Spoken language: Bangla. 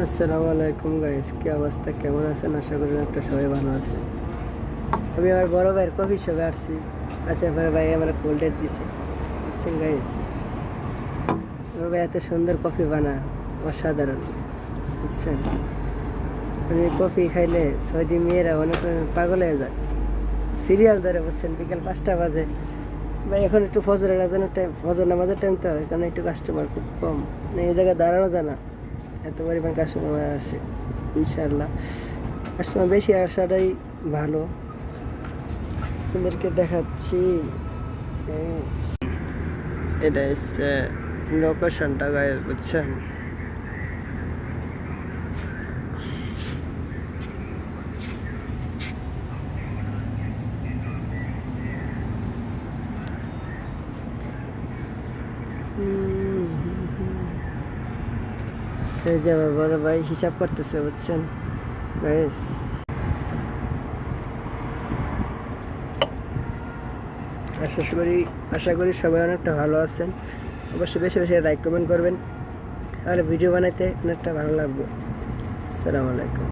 আসসালামু আলাইকুম গাইস, কি অবস্থা, কেমন আছেন? আশা করি একটা সবাই ভালো আছে। আমি আমার বড় ভাইয়ের কফি শপে আসছি। আসার পরে ভাই আমার কোল্ড ড্রিঙ্ক দিছে, বুঝছেন গাইস। আমার ভাই এত সুন্দর কফি বানায়, অসাধারণ, বুঝছেন। উনি কফি খাইলে 6 দিন মেয়েরা অনেক পাগল হয়ে যায়, সিরিয়াল ধরে, বুঝছেন। বিকেল 5টা বাজে ভাই, এখন একটু ফজরের আজানের টাইম, ফজর নামাজের টাইম, তো এখানে একটু কাস্টমার খুব কম, এই জায়গায় দাঁড়ানো যায় না, এত পরিমাণ কাস্টমার আসে। ইনশাল্লাহ কাস্টমার বেশি আসাটাই ভালো। আপনাদেরকে দেখাচ্ছি, এটা হচ্ছে লোকেশনটা গাইস, বুঝছেন। এই যে আমার বড় ভাই হিসাব করতেছে, বুঝছেন গাইস। আশা করি সবাই অনেকটা ভালো আছেন। অবশ্যই বেশি বেশি লাইক কমেন্ট করবেন, তাহলে ভিডিও বানাইতে অনেকটা ভালো লাগবে। আসসালামু আলাইকুম।